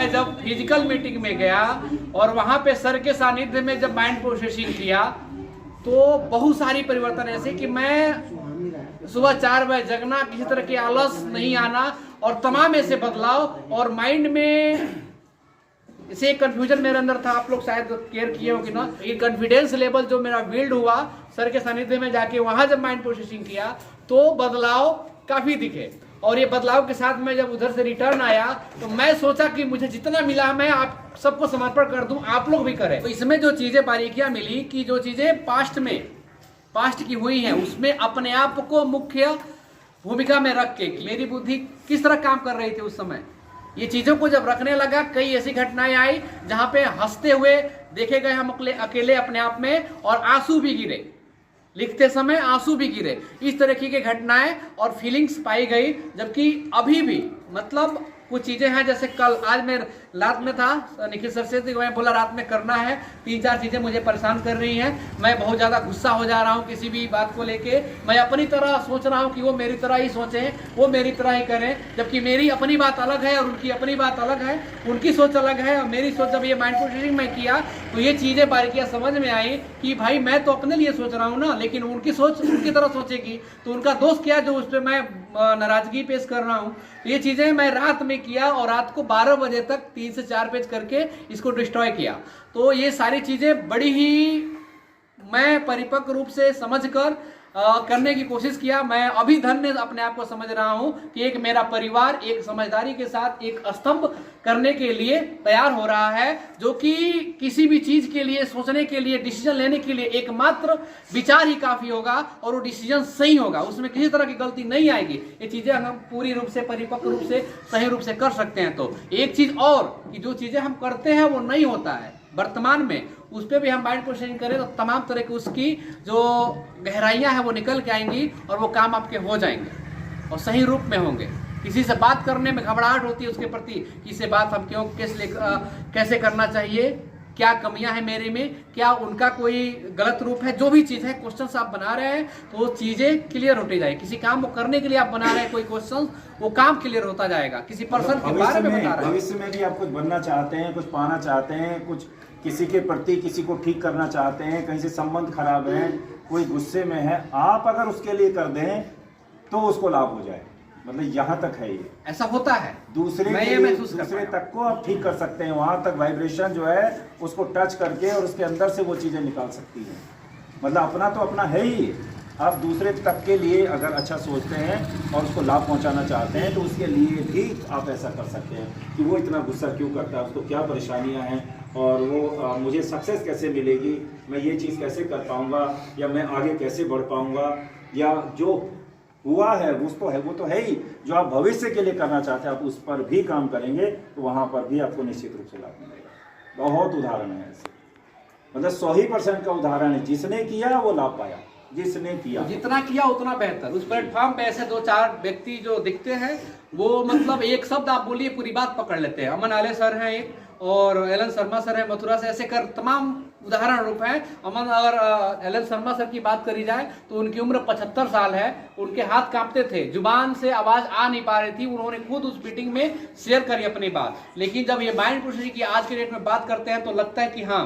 मैं जब physical meeting में गया और वहां पे सर के सानिध्य में जब माइंड प्रोसेसिंग किया तो बहुत सारी परिवर्तन ऐसे कि मैं सुबह 4 बजे जगना, किसी तरह के आलस नहीं आना और तमाम ऐसे बदलाव और माइंड में इसे एक कंफ्यूजन मेरे अंदर था। आप लोग शायद केयर किए हो कि ना, ये कॉन्फिडेंस लेवल जो मेरा बिल्ड हुआ सर के सानिध्य में जाके, वहां जब माइंड प्रोसेसिंग किया तो बदलाव काफी दिखे। और ये बदलाव के साथ मैं जब उधर से रिटर्न आया तो मैं सोचा कि मुझे जितना मिला मैं आप सबको समर्पण कर दूं, आप लोग भी करें। तो इसमें जो चीजें बारीकियां मिली कि जो चीजें पास्ट की हुई हैं उसमें अपने आप को मुख्य भूमिका में रख के मेरी बुद्धि किस तरह काम कर रही थी उस समय, ये चीजों को जब रखने लगा, कई ऐसी घटनाएं आई जहां पे हंसते हुए देखे गए हम अकेले अपने आप में, और आंसू भी गिरे, लिखते समय आंसू भी गिरे। इस तरह की घटनाएं और फीलिंग्स पाई गई। जबकि अभी भी मतलब कुछ चीजें हैं, जैसे कल आज मैं रात में था, निखिल सर से मैं बोला रात में करना है, 3-4 चीजें मुझे परेशान कर रही हैं, मैं बहुत ज्यादा गुस्सा हो जा रहा हूं किसी भी बात को लेके, मैं अपनी तरह सोच रहा हूं कि वो मेरी तरह ही सोचें, वो मेरी तरह ही करें, जबकि मेरी अपनी बात अलग है और उनकी अपनी बात अलग है, उनकी सोच अलग है और मेरी सोच। जब ये माइंड प्रोसेसिंग में किया तो ये चीजें बारीकियां समझ में आई कि भाई मैं तो अपने लिए सोच रहा हूँ ना, लेकिन उनकी सोच उनकी तरह सोचेगी तो उनका दोष क्या जो उस पर मैं नाराजगी पेश कर रहा हूँ। ये चीजें मैं रात में किया और रात को 12 बजे तक 3 से 4 पेज करके इसको डिस्ट्रॉय किया। तो ये सारी चीजें बड़ी ही मैं परिपक्व रूप से समझकर करने की कोशिश किया। मैं अभी धन्य अपने आप को समझ रहा हूं कि एक मेरा परिवार एक समझदारी के साथ एक स्तंभ करने के लिए तैयार हो रहा है, जो कि किसी भी चीज के लिए सोचने के लिए, डिसीजन लेने के लिए एकमात्र विचार ही काफी होगा और वो डिसीजन सही होगा, उसमें किसी तरह की गलती नहीं आएगी। ये चीजें हम पूरी रूप से परिपक्व रूप से सही रूप से कर सकते हैं। तो एक चीज और कि जो चीजें हम करते हैं वो नहीं होता है वर्तमान में, उस पर भी हम माइंड प्रोसेसिंग करें तो तमाम तरह की उसकी जो गहराइयां हैं वो निकल के आएंगी और वो काम आपके हो जाएंगे और सही रूप में होंगे। किसी से बात करने में घबराहट होती है उसके प्रति, किसी बात हम क्यों कैसे करना चाहिए, क्या कमियां हैं मेरे में, क्या उनका कोई गलत रूप है, जो भी चीज़ है क्वेश्चंस आप बना रहे हैं तो वो चीज़ें क्लियर होती जाए। किसी काम को करने के लिए आप बना रहे हैं कोई क्वेश्चन, वो काम क्लियर होता जाएगा। किसी पर्सन के बारे में बता रहे हैं, भविष्य में भी आप कुछ बनना चाहते हैं, कुछ पाना चाहते हैं, कुछ किसी के प्रति किसी को ठीक करना चाहते हैं, कहीं से संबंध खराब है, कोई गुस्से में है, आप अगर उसके लिए कर दें तो उसको लाभ हो जाए। मतलब यहाँ तक है, ये ऐसा होता है। दूसरे तक को आप ठीक कर सकते हैं, वहां तक वाइब्रेशन जो है उसको टच करके और उसके अंदर से वो चीजें निकाल सकती हैं। मतलब अपना तो अपना है ही, आप दूसरे तक के लिए अगर अच्छा सोचते हैं और उसको लाभ पहुंचाना चाहते हैं तो उसके लिए भी आप ऐसा कर सकते हैं कि वो इतना गुस्सा क्यों करता है, उसको क्या परेशानियां हैं और वो मुझे सक्सेस कैसे मिलेगी, मैं ये चीज़ कैसे कर पाऊंगा, या मैं आगे कैसे बढ़ पाऊंगा, या जो हुआ है उसको है वो तो है ही, जो आप भविष्य के लिए करना चाहते हैं आप उस पर भी काम करेंगे तो वहां पर भी आपको निश्चित रूप से लाभ मिलेगा। बहुत उदाहरण है ऐसे, मतलब 100% का उदाहरण है, जिसने किया वो लाभ पाया, जिसने किया, जितना किया उतना बेहतर। उस प्लेटफॉर्म पे ऐसे 2-4 व्यक्ति जो दिखते हैं वो मतलब एक शब्द आप बोलिए पूरी बात पकड़ लेते हैं। अमन आले सर हैं एक, और एलन शर्मा सर है मथुरा से, ऐसे कर तमाम उदाहरण रूप है। अमन, अगर एलन शर्मा सर की बात करी जाए तो उनकी उम्र 75 साल है, उनके हाथ कांपते थे, जुबान से आवाज आ नहीं पा रही थी, उन्होंने खुद उस मीटिंग में शेयर करी अपनी बात। लेकिन जब ये माइंड प्रोसेसिंग की आज के डेट में बात करते हैं तो लगता है कि हाँ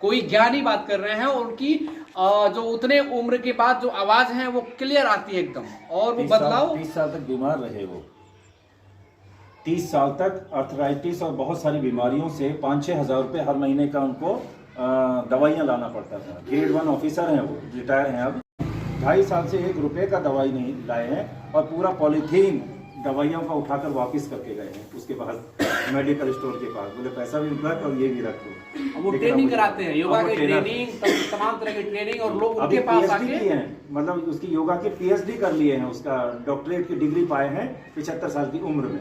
कोई ज्ञानी बात कर रहे हैं, और उनकी जो उतने उम्र के बाद जो आवाज है वो क्लियर आती है एकदम, और वो बदलाव। 30 साल तक बीमार रहे वो, 30 साल तक अर्थराइटिस और बहुत सारी बीमारियों से 5-6 हज़ार रुपये हर महीने का उनको दवाइयाँ लाना पड़ता था। ग्रेड 1 ऑफिसर हैं, वो रिटायर हैं अब। 2.5 साल से 1 रुपये का दवाई नहीं लाए हैं और पूरा पॉलीथीन दवाइयों का उठाकर वापस करके गए हैं उसके पास, मेडिकल स्टोर के पास। बोले पैसा भी रख और ये भी रखो। वो ट्रेनिंग कराते हैं, योगा की ट्रेनिंग, तमाम तरह की ट्रेनिंग, और लोग उनके पास आके हैं, मतलब उसकी योगा की पीएचडी कर लिए हैं, उसका डॉक्टरेट की डिग्री पाए हैं 75 साल की उम्र में।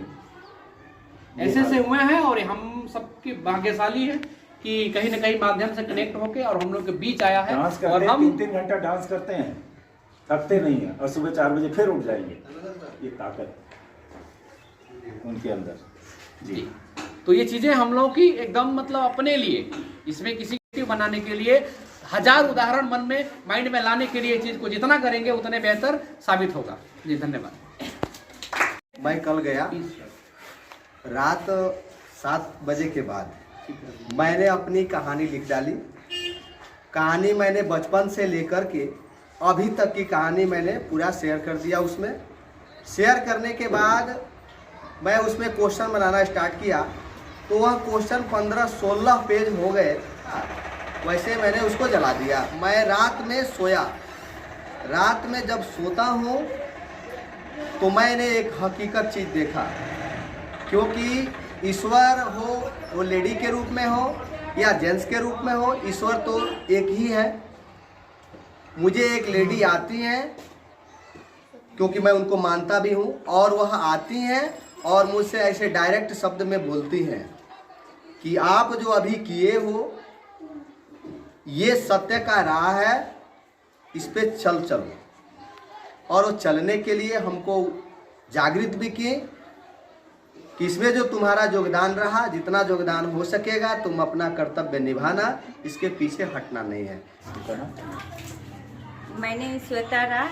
ऐसे हुए हैं, और हम सबकी भाग्यशाली है कि कहीं न कहीं माध्यम से कनेक्ट होके और हम लोग के बीच आया है। डांस करते हैं, 3-3 घंटा डांस करते हैं, थकते नहीं है, और सुबह 4 बजे फिर उठ जाएंगे। ये ताकत उनके अंदर जी। तो ये चीजें हम लोग की एकदम मतलब अपने लिए, इसमें किसी को बनाने के लिए 1000 उदाहरण मन में माइंड में लाने के लिए चीज को जितना करेंगे उतने बेहतर साबित होगा। जी धन्यवाद। मैं कल गया रात 7 बजे के बाद मैंने अपनी कहानी लिख डाली। कहानी मैंने बचपन से लेकर के अभी तक की कहानी मैंने पूरा शेयर कर दिया। उसमें शेयर करने के बाद मैं उसमें क्वेश्चन बनाना स्टार्ट किया तो वह क्वेश्चन 15-16 पेज हो गए। वैसे मैंने उसको जला दिया। मैं रात में सोया, रात में जब सोता हूँ तो मैंने एक हकीकत चीज़ देखा, क्योंकि ईश्वर हो वो लेडी के रूप में हो या जेंट्स के रूप में हो, ईश्वर तो एक ही है। मुझे एक लेडी आती हैं, क्योंकि मैं उनको मानता भी हूँ, और वह आती हैं और मुझसे ऐसे डायरेक्ट शब्द में बोलती हैं कि आप जो अभी किए हो ये सत्य का राह है, इस पे चलो। और वो चलने के लिए हमको जागृत भी किए कि इसमें जो तुम्हारा योगदान रहा, जितना योगदान हो सकेगा तुम अपना कर्तव्य निभाना, इसके पीछे हटना नहीं है। मैंने श्वेता राय,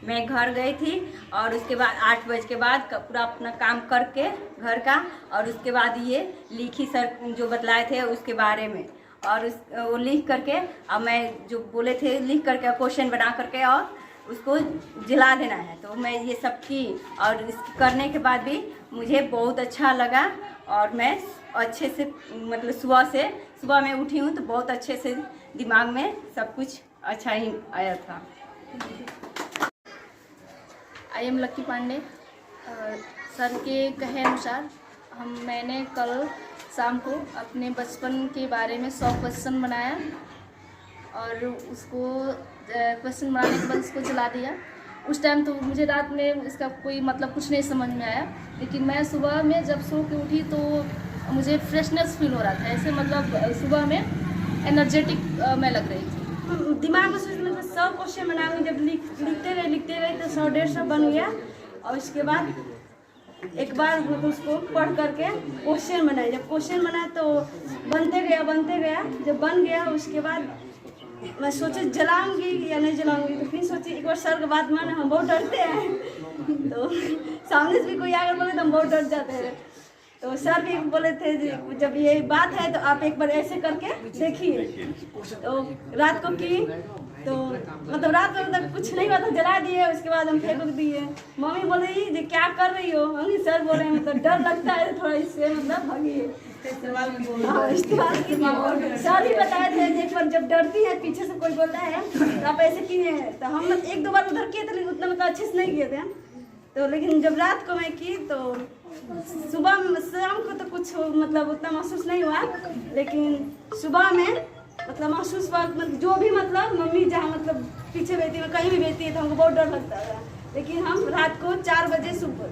मैं घर गई थी और उसके बाद 8 बजे के बाद पूरा अपना काम करके घर का, और उसके बाद ये लिखी सर जो बतलाए थे उसके बारे में, और वो लिख करके अब मैं जो बोले थे लिख करके क्वेश्चन बना करके और उसको जला देना है। तो मैं ये सब की, और इसकी करने के बाद भी मुझे बहुत अच्छा लगा, और मैं अच्छे से मतलब सुबह में उठी हूँ तो बहुत अच्छे से दिमाग में सब कुछ अच्छा ही आया था। I am Lucky Pandey. Sir के कहे अनुसार मैंने कल शाम को अपने बचपन के बारे में 100 क्वेश्चन बनाया, और उसको क्वेश्चन बनाने के बाद उसको जला दिया। उस टाइम तो मुझे रात में इसका कोई मतलब कुछ नहीं समझ में आया, लेकिन मैं सुबह में जब सो के उठी तो मुझे फ्रेशनेस फील हो रहा था, ऐसे मतलब सुबह में एनर्जेटिक मैं लग रही थी। दिमाग में सोचने में 100 क्वेश्चन बनाऊंगी, जब लिखते गए तो 100-150 बन गया, और उसके बाद एक बार तो उसको पढ़ करके क्वेश्चन बनाए। जब क्वेश्चन बनाए तो बनते गया। जब बन गया उसके बाद मैं सोची जलाऊंगी या नहीं जलाऊंगी, तो फिर सोची एक बार सर की बात माने, हम बहुत डरते हैं तो सामने से भी कोई आकर बोले तो हम बहुत डर जाते हैं। तो सर भी बोले थे जब ये बात है तो आप एक बार ऐसे करके देखिए। तो रात को की तो मतलब रात में मतलब कुछ नहीं हुआ था, जला दिए। उसके बाद हम फेंक दिए। मम्मी बोल रही जी क्या कर रही हो? मम्मी सर बोल रहे हैं मतलब डर लगता है थोड़ा, इससे मतलब भागिए। इस्तेमाल सर ही बताए थे एक बार जब डरती है पीछे से कोई बोलता है तो आप ऐसे किए हैं। तो हम 1-2 बार उधर किए थे, लेकिन उतना मतलब अच्छे से नहीं किए थे। तो लेकिन जब रात को मैं की तो सुबह शाम को तो कुछ मतलब उतना महसूस नहीं हुआ, लेकिन सुबह में मतलब महसूस हुआ। मतलब जो भी मतलब मम्मी जहाँ मतलब पीछे बैठी है, कहीं भी बैठी है तो हमको बहुत डर लगता था। लेकिन हम रात को 4 बजे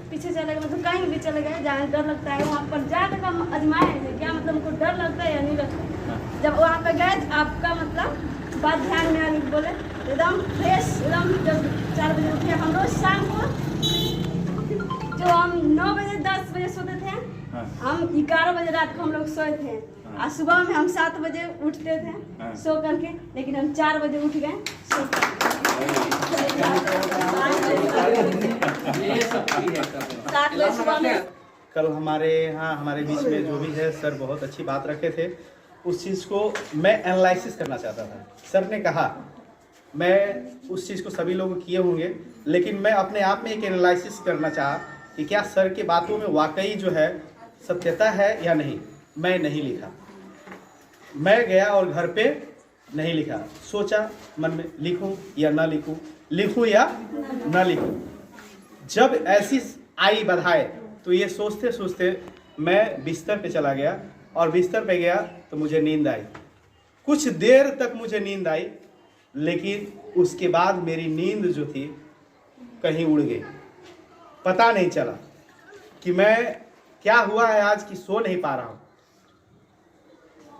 पीछे चले गए, मतलब कहीं भी चले गए जहाँ डर लगता है वहाँ पर जाकर हम आजमाए थे क्या मतलब हमको डर लगता है या नहीं लगता। जब वहाँ पर गए तो आपका मतलब बात ध्यान में आ गई, बोले एकदम फ्रेश एकदम। जब 4 बजे उठे हम रोज शाम को, जो हम 9 बजे 10 बजे सोते थे, हम 11 बजे रात को हम लोग सोए थे। आज सुबह में हम 7 बजे उठते थे सो करके, लेकिन हम 4 बजे उठ गए सो करके। 7 बजे सुबह में। कल हमारे यहाँ हमारे बीच में जो भी है सर बहुत अच्छी बात रखे थे, उस चीज़ को मैं एनालिसिस करना चाहता था। सर ने कहा, मैं उस चीज़ को सभी लोग किए होंगे, लेकिन मैं अपने आप में एक एनालिसिस करना चाहा कि क्या सर की बातों में वाकई जो है सत्यता है या नहीं। मैं नहीं लिखा, मैं गया और घर पे नहीं लिखा, सोचा मन में लिखूं या ना लिखूं, लिखूं या ना लिखूं। जब ऐसी आई बधाई तो ये सोचते सोचते मैं बिस्तर पे चला गया, और बिस्तर पे गया तो मुझे नींद आई। कुछ देर तक मुझे नींद आई, लेकिन उसके बाद मेरी नींद जो थी कहीं उड़ गई। पता नहीं चला कि मैं क्या हुआ है आज कि सो नहीं पा रहा हूँ।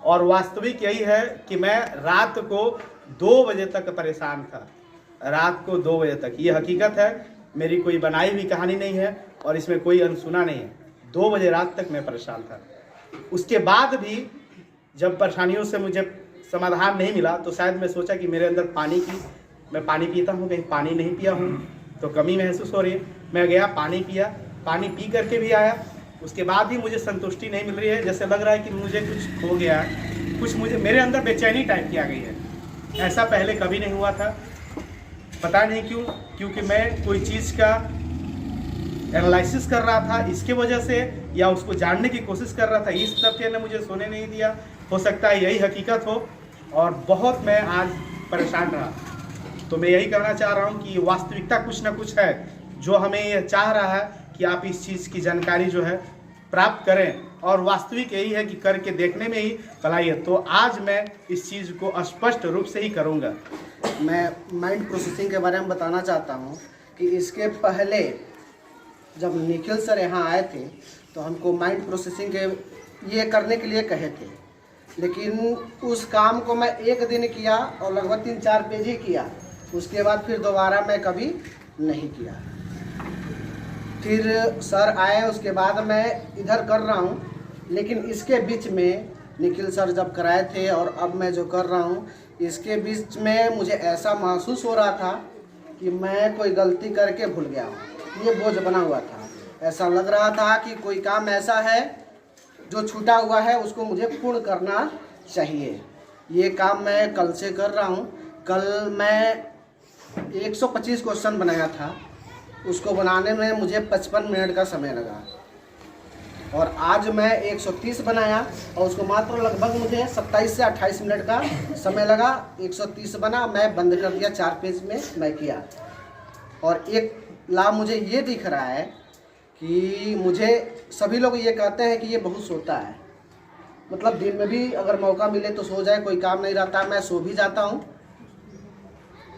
और वास्तविक यही है कि मैं रात को 2 बजे तक परेशान था, रात को 2 बजे तक। ये हकीकत है, मेरी कोई बनाई हुई कहानी नहीं है और इसमें कोई अनसुना नहीं है। 2 बजे रात तक मैं परेशान था। उसके बाद भी जब परेशानियों से मुझे समाधान नहीं मिला तो शायद मैं सोचा कि मेरे अंदर मैं पानी पीता हूँ, कहीं पानी नहीं पिया हूँ तो कमी महसूस हो रही है। मैं गया, पानी पिया, पानी पी करके भी आया उसके बाद भी मुझे संतुष्टि नहीं मिल रही है। जैसे लग रहा है कि मुझे कुछ खो गया, कुछ मुझे मेरे अंदर बेचैनी टाइप की आ गई है। ऐसा पहले कभी नहीं हुआ था, पता नहीं क्यों, क्योंकि मैं कोई चीज़ का एनालिसिस कर रहा था इसके वजह से, या उसको जानने की कोशिश कर रहा था, इस तथ्य ने मुझे सोने नहीं दिया। हो सकता है यही हकीकत हो, और बहुत मैं आज परेशान रहा। तो मैं यही कहना चाह रहा हूँ कि वास्तविकता कुछ ना कुछ है जो हमें ये चाह रहा है कि आप इस चीज़ की जानकारी जो है प्राप्त करें, और वास्तविक यही है कि करके देखने में ही भलाई है। तो आज मैं इस चीज़ को स्पष्ट रूप से ही करूँगा। मैं माइंड प्रोसेसिंग के बारे में बताना चाहता हूँ कि इसके पहले जब निखिल सर यहाँ आए थे तो हमको माइंड प्रोसेसिंग के ये करने के लिए कहे थे, लेकिन उस काम को मैं एक दिन किया और लगभग 3-4 पेज ही किया। उसके बाद फिर दोबारा मैं कभी नहीं किया। फिर सर आए, उसके बाद मैं इधर कर रहा हूँ, लेकिन इसके बीच में निखिल सर जब कराए थे और अब मैं जो कर रहा हूँ, इसके बीच में मुझे ऐसा महसूस हो रहा था कि मैं कोई गलती करके भूल गया हूँ। ये बोझ बना हुआ था। ऐसा लग रहा था कि कोई काम ऐसा है जो छूटा हुआ है, उसको मुझे पूर्ण करना चाहिए। ये काम मैं कल से कर रहा हूँ। कल मैं 125 क्वेश्चन बनाया था, उसको बनाने में मुझे 55 मिनट का समय लगा, और आज मैं 130 बनाया और उसको मात्र लगभग मुझे 27 से 28 मिनट का समय लगा। 130 बना, मैं बंद कर दिया, 4 पेज में मैं किया। और एक लाभ मुझे ये दिख रहा है कि मुझे सभी लोग ये कहते हैं कि ये बहुत सोता है, मतलब दिन में भी अगर मौका मिले तो सो जाए, कोई काम नहीं रहता। मैं सो भी जाता हूँ,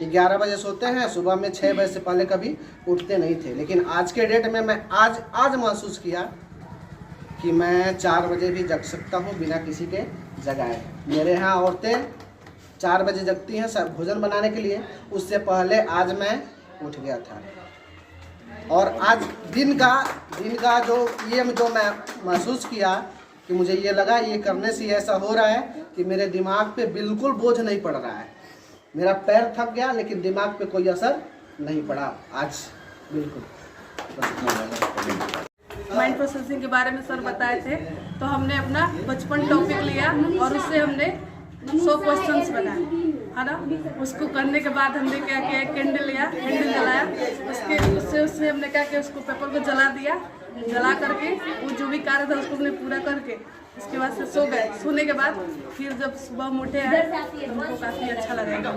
11 बजे सोते हैं, सुबह में 6 बजे से पहले कभी उठते नहीं थे। लेकिन आज के डेट में मैं आज महसूस किया कि मैं 4 बजे भी जग सकता हूँ बिना किसी के जगाए। मेरे यहाँ औरतें 4 बजे जगती हैं सब भोजन बनाने के लिए, उससे पहले आज मैं उठ गया था। और आज दिन का जो मैं महसूस किया कि मुझे ये लगा ये करने से ऐसा हो रहा है कि मेरे दिमाग पे बिल्कुल बोझ नहीं पड़ रहा है। मेरा पैर थक गया लेकिन दिमाग पे कोई असर नहीं पड़ा आज, बिल्कुल। माइंड प्रोसेसिंग के बारे में सर बताए थे, तो हमने अपना 55 टॉपिक लिया और उससे हमने 100 क्वेश्चंस बनाए, है ना। उसको करने के बाद हमने क्या किया, कैंडल लिया, कैंडल जलाया, उससे हमने क्या किया, उसको पेपर को जला दिया। जला करके वो जो भी कार्य था उसको हमने पूरा करके उसके बाद से सो गए। सोने के बाद फिर जब सुबह हम उठे आए तो हमको काफ़ी अच्छा लगा।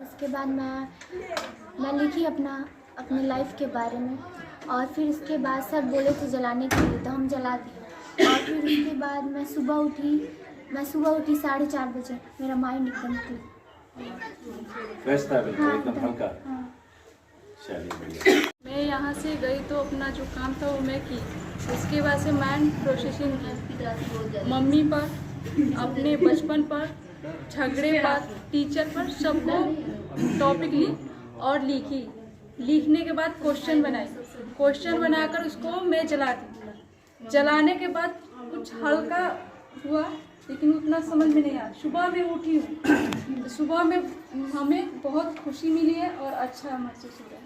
उसके बाद मैं लिखी अपने लाइफ के बारे में, और फिर उसके बाद सर बोले थे जलाने के लिए तो हम जला दिए। और फिर उसके बाद मैं सुबह उठी 4:30 बजे। मेरा माइंड एकदम फ्रेश था, एकदम हल्का। हाँ। मैं यहाँ से गई तो अपना जो काम था वो मैं की। उसके बाद से माइंड प्रोसेसिंग की, मम्मी पर, अपने बचपन पर, झगड़े पर, टीचर पर, सबको टॉपिक ली और लिखी। लिखने के बाद क्वेश्चन बनाई, क्वेश्चन बनाकर उसको मैं जला दी। जलाने के बाद कुछ हल्का हुआ लेकिन उतना समझ में नहीं आया। सुबह में उठी हूँ, सुबह में हमें बहुत खुशी मिली है और अच्छा महसूस हो रहा है।